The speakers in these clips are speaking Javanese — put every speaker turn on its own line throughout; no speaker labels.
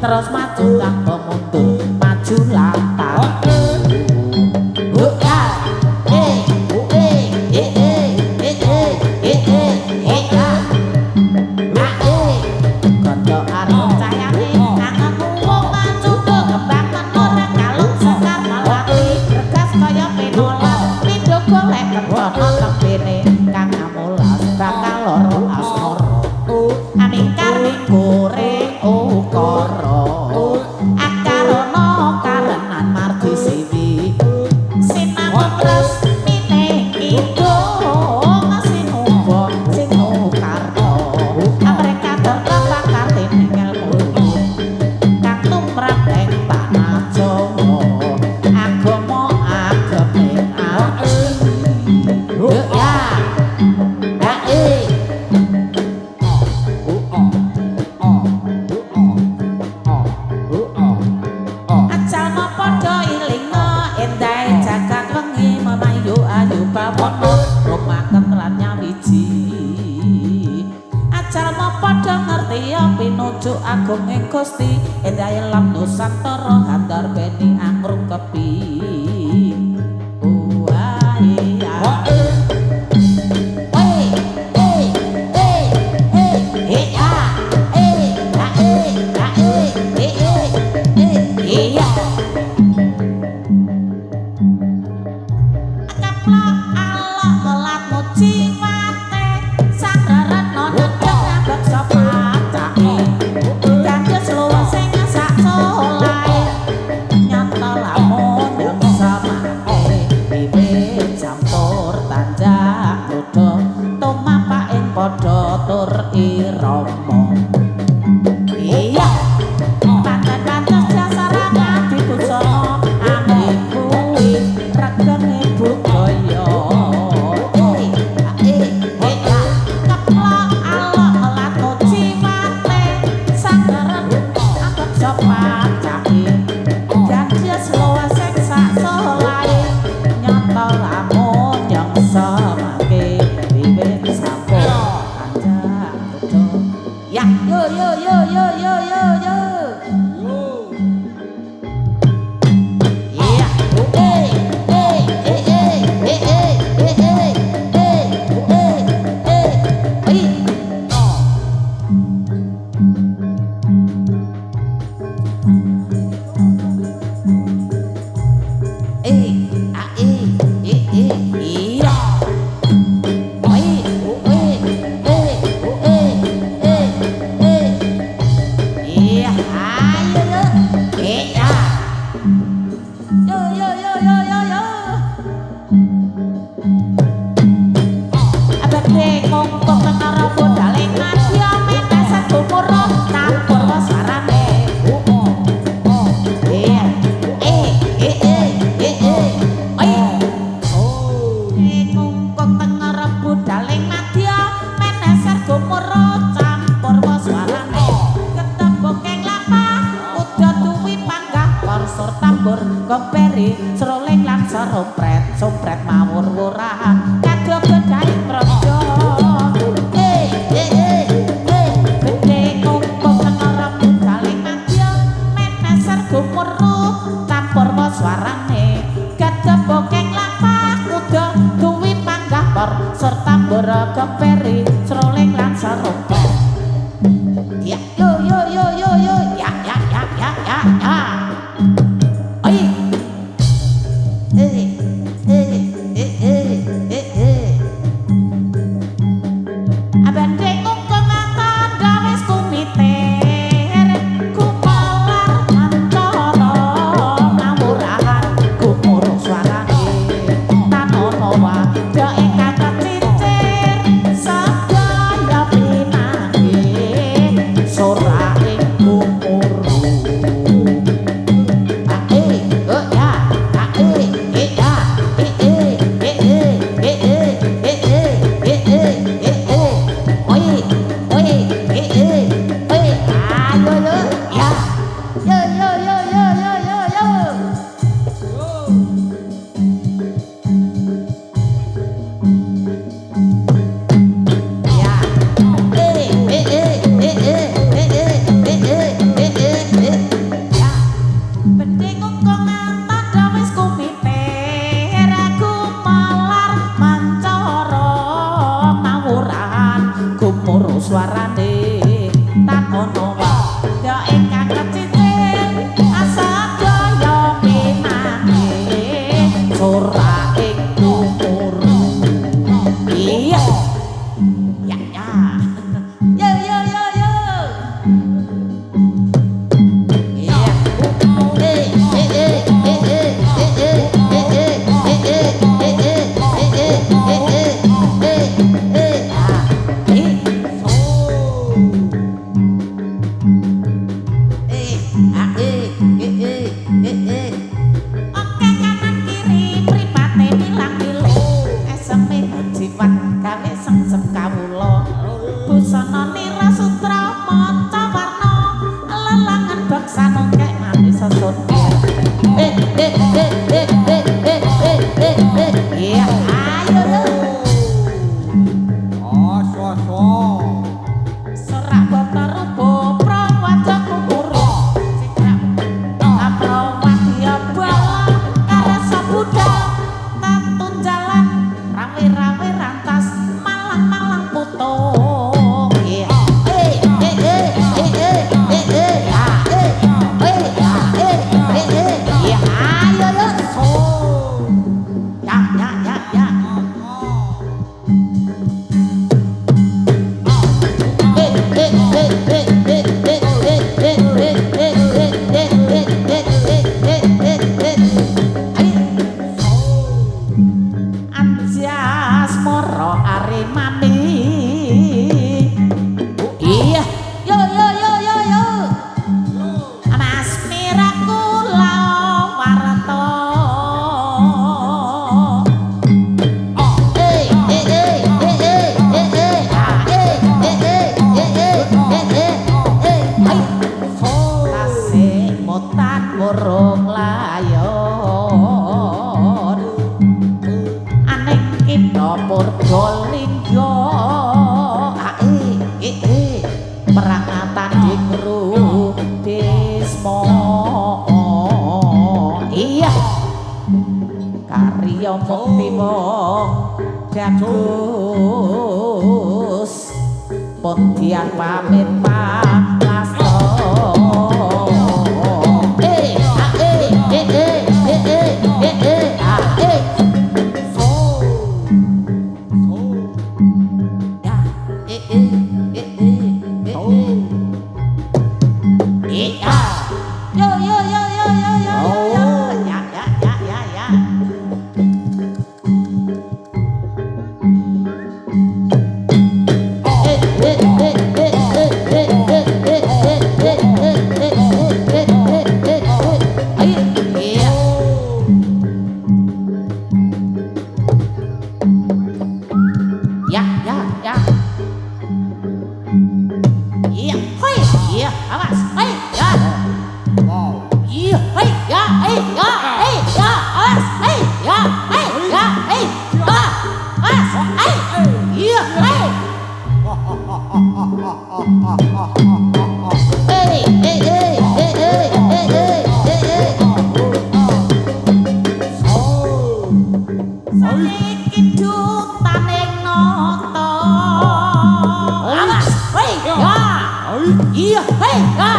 terus maju tanpa mundur maju lantang Agung ing Gusti endahe lam nusantara handar beni angrung kepi Regane budaya sompret mawur-wurahan kagok bedai praja gede kumpul kenara budale madya meneser gumuruk campur suarane gada bokeng lapah kuda duwi panggah por serta beraga peri sroling lan sarupa ya yo ya oi abande ngkong ngaton gawes kumiter kupalar antara mawurahan gumuruk suarane tanono wadya ingkang kecicir sedaya pinanggih sora ing gumuruk suarane tan ono wadya ingkang kecicir asadaya pinanggih sora ing gumuruk iya ya yo iya busana nira sutra maca warna lelangan baksana kek manis sesut iya ayo sorak bata rupa prawajak kumuruk aprawadiya bala karasa budal tantun jalan rawe-rawe rantas malang-malang putung Anjas moro arimani iya yo Mas Mirakula warta tasik mutan burung layon aning kita purga lingga perangatan dikru desmo iya karya mukti wong bagus pun dian pamit pangasta iki dutaning nata awas hei ya iya hei ya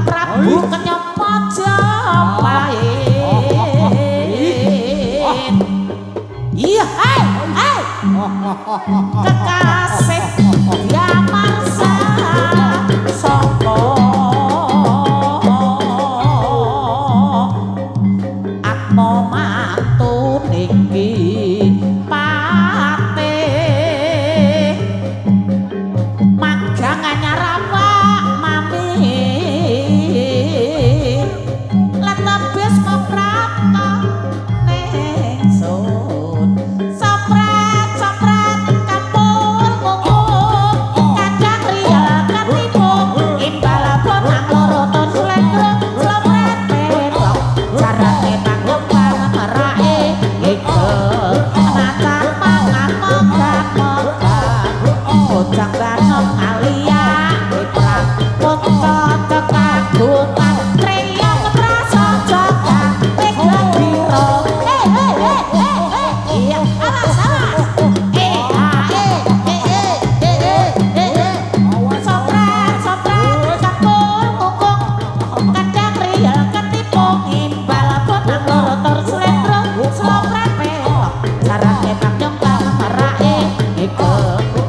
Prabu kenyam Majapahit iya hei hei kekasih Yamarsa saka atma mantu niki patih magang nyarawa mami lan tebis koprata ning sun sopret kapur mungkung kadang riya katipu imbal bonang loro ton slendro slopret petok jarane tanggung banget merake iku nacan mangan mogak-mogak bocah banom alia iprang kota kekagungan triyong prasajagan tegang biro iya awas sopret kapur mungkung kadang riya ketipu imbal bonang loro tur slendro slopret petok jarane tanggung banget merake iku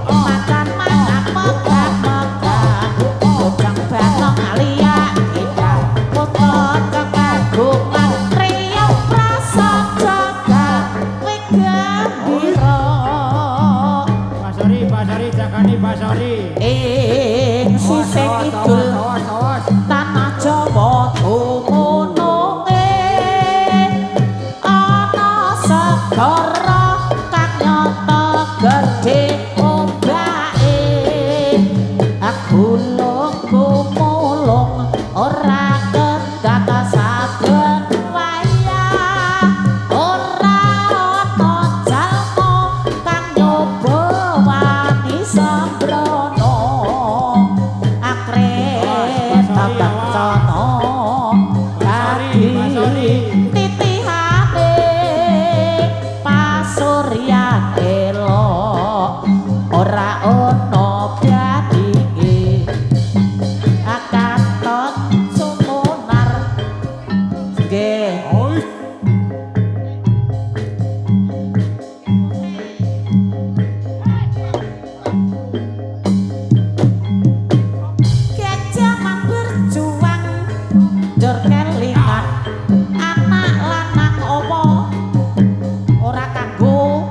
makan mangan mogak-mogak bocah banom alia iprang kota kekagungan triyong prasajagan tegang biro
Basari jagani Basari.
ing sisih kidul tanah Jawa dumununge ana segara kang nyata gedhe ombake gulung gumulung ora kendhat saben wayah ora ana jalma kang nyoba wani sembrono akrep tatacana dadi titihane pasuryan elok ora ana badinge akaton sumunar nggih Gajah berjuang jor kelingan anak lanang apa ora kanggo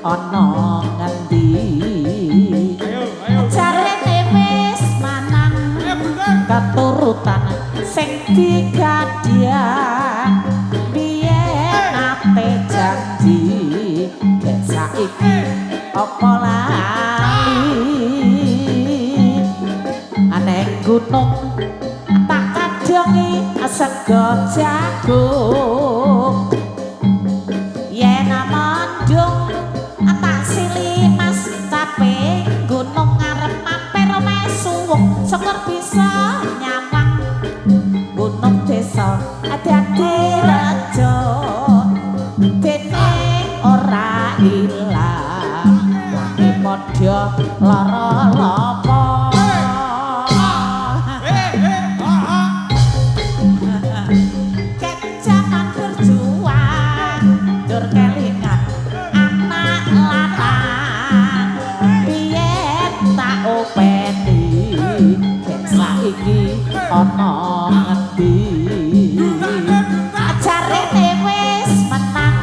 ana ngendi jarene wis manang keturun katurutan sing digadya biyen ate janji gek saiki apa lali aneh gunung tak kadongi sego jagung yen mendung tak sili mas capek gunung ngarep mampir mesuwung syukur bisa nyawang gunung desa dadi raja dene ora ilang wani padha lara lopo kejaman berjuang dur kelingan anak lanang biyen tak openi kek saiki ana ngendi ajarene wis menang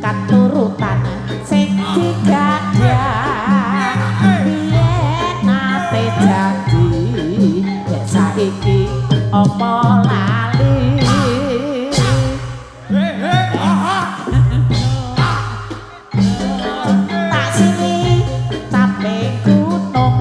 katurutan sing digadya biyen ate janji kek saiki apa lali tak sini sampai gunung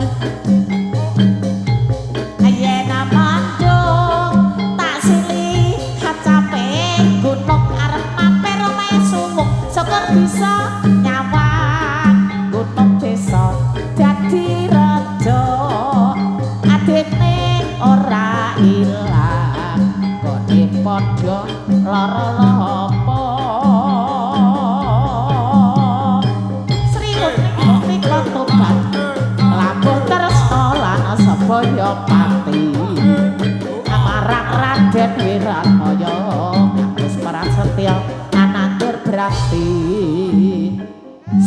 yen mendung tak sili capek gunung arep mampir mesuwung syukur bisa nyawang gunung desa dadi raja adene ora ilang kone padha lara lopo sriwut ning kotoban lampuh tresna lan sabaya pati amarang Raden Wiratmaya ngatus peran setya anandur berarti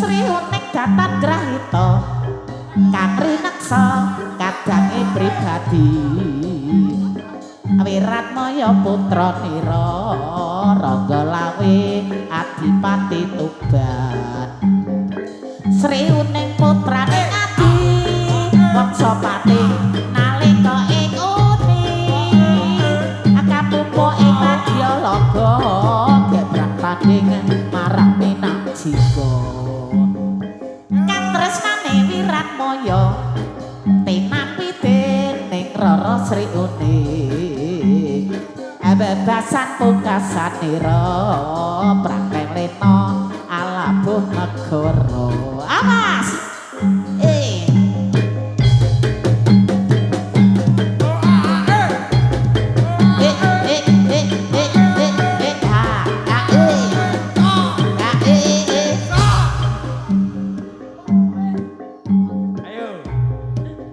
sriwut ning datan grahita kang rineksa kadange pribadi Wiratmaya putra nira Ranggalawe Adipati Tuban sriuning putrane Adi Wangsapati nalika ing uni akapupo ing Madyalaga gebrang tanding marang Minajika kang tresnane Wiratmaya tinampi dening Rara Sriuning bebasan pungkasan nira praktek lena alabuh negara awas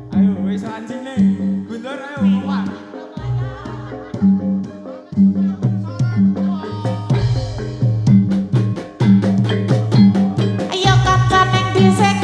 Ayo wis anjine Guntur ayo Pak
ayo kancane dhisik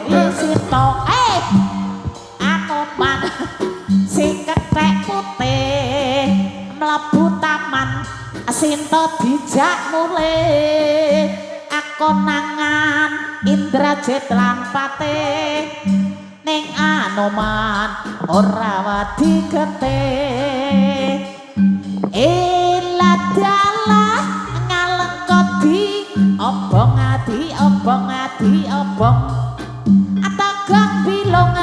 Dewi Sinta Anoman si kethek putih mlebu taman Sinta dijak mulih konangan Indrajit lan Patih ning Anoman ora wadi getih dalah ngalengkodi obong adi obong atagak bilong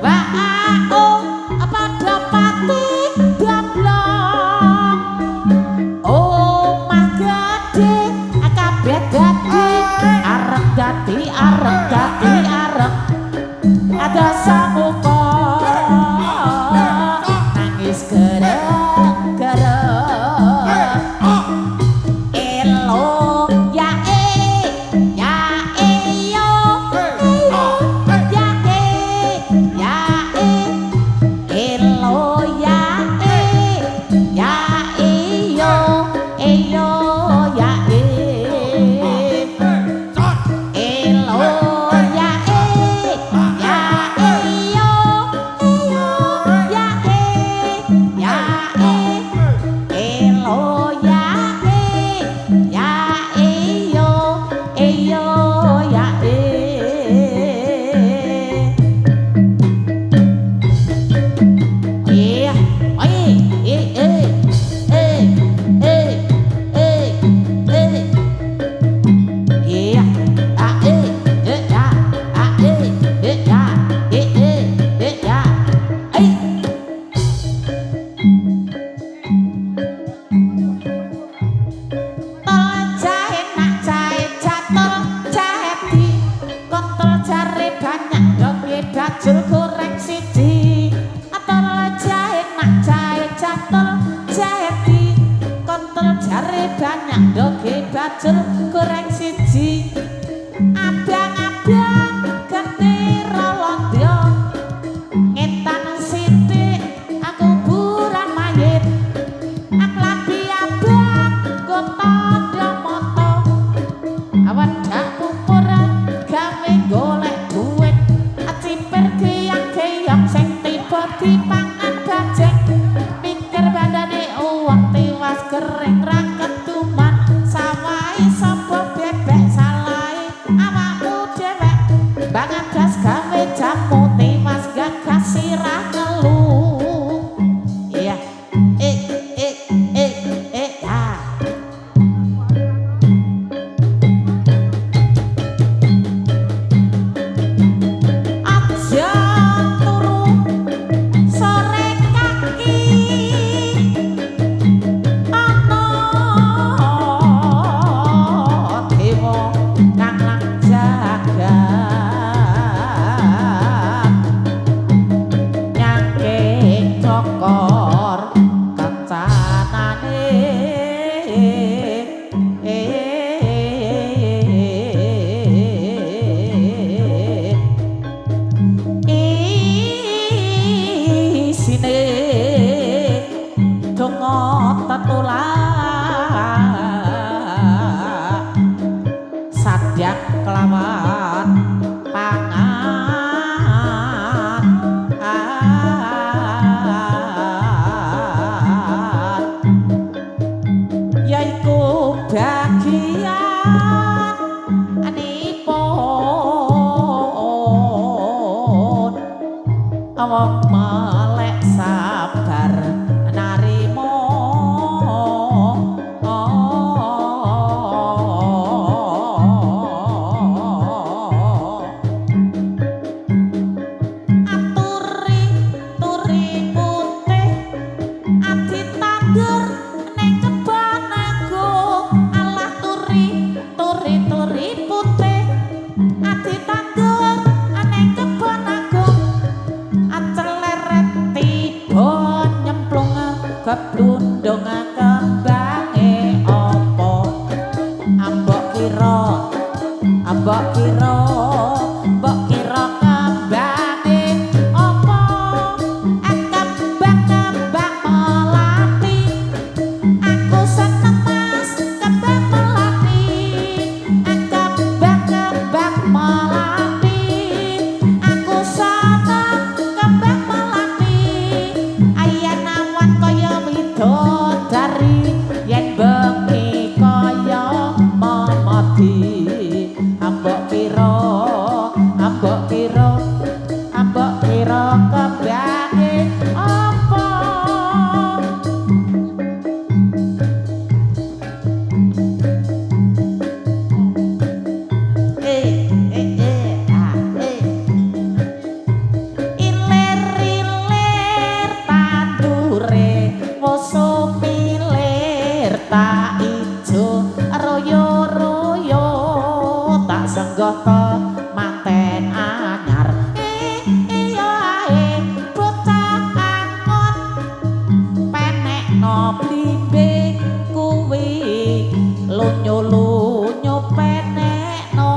waao padha pati damlong omah gedhe kabeh dadi arep ada samuka nangis gereng-gereng elo ya yo elo bajul goreng siji atal jahe nak jahe catel jahe di kontol jare banyak doge bajul goreng siji abang-abang gede rolondyo ngetan sithik aku buran mayit aklabi abang gotondo moto awan dak kupur gawe golek duit aciper geyang-geyang sing tiba dipangan bajek pikir bandane uang tiwas kering ra ketuman sawahe sapa bebek salahe awakmu dhewek banget gas gawe jamu tiwas gagas sirah ngeluh iya sadyak kelawan pangan yaiku bagian anipun awak melek sabar narimo Turi ambok kira kebange apa ilir-ilir tandure woso milir tak ijo royo-royo tak senggah ke manten anyar iya ae bocah angon penek no blimbing kuwi lunyo-lunyo penek no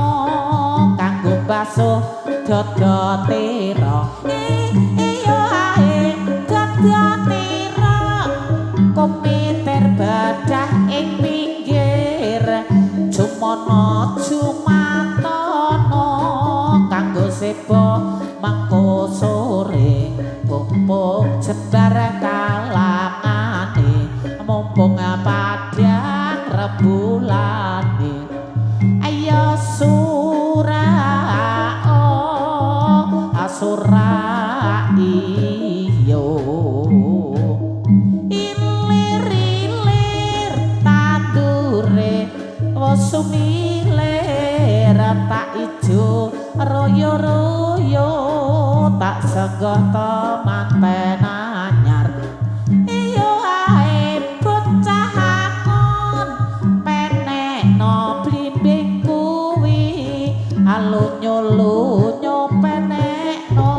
kanggo basuh dodotira iya ae dodotira komiter badah ing pinggir jumono jumatono kanggo sebo mangko sore mumpung jebar kalangane mumpung padang rebulane ayo surah iyo ilir-ilir tandure woso milir tak ijo royo-royo tak senggah temanten anyar iya ae bocah angon penek no blimbing kuwi alunyo-lunyo penek no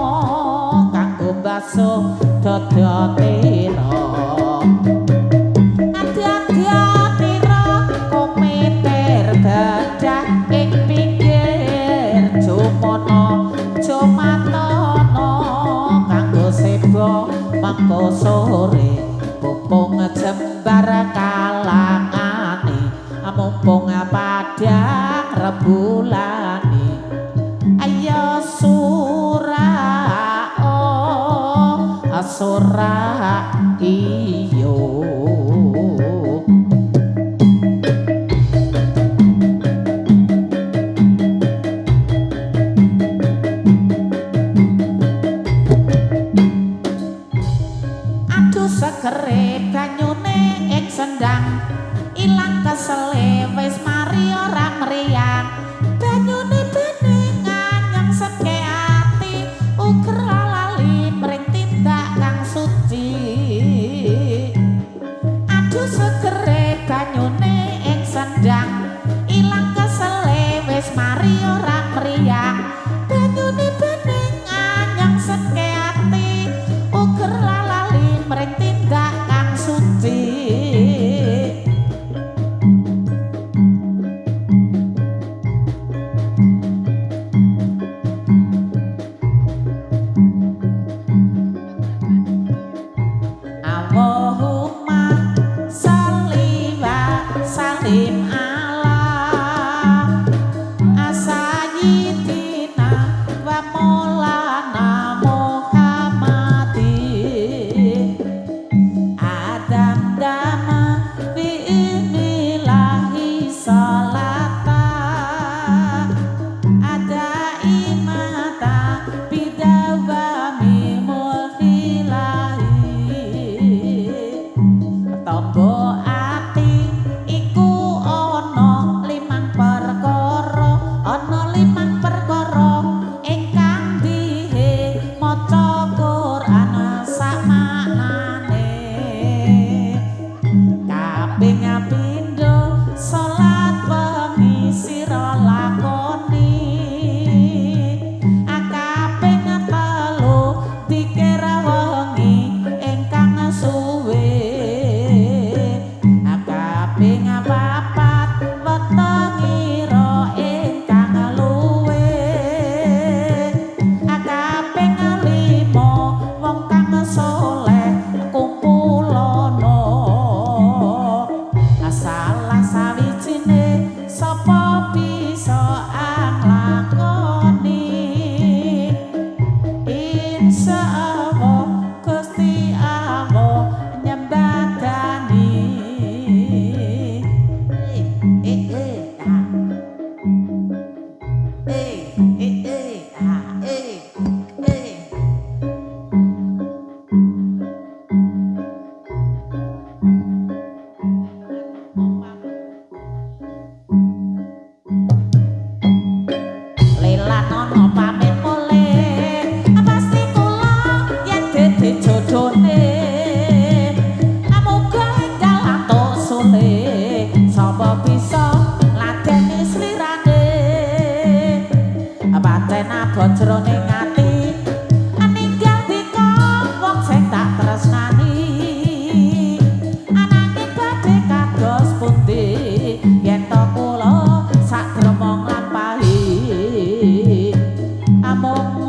kanggo basuh dodotira ada-ada komiter badah ing pinggir jumono jumatono kanggo sebo mangko sore mumpung jembar kalangane mumpung padang rebulane ayo surah iyo aduh segere banyune ing sendang ilang kesele wis mari ora mriyang banyune bening anyang seke ati uger lali mring tindak kang suci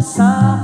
sa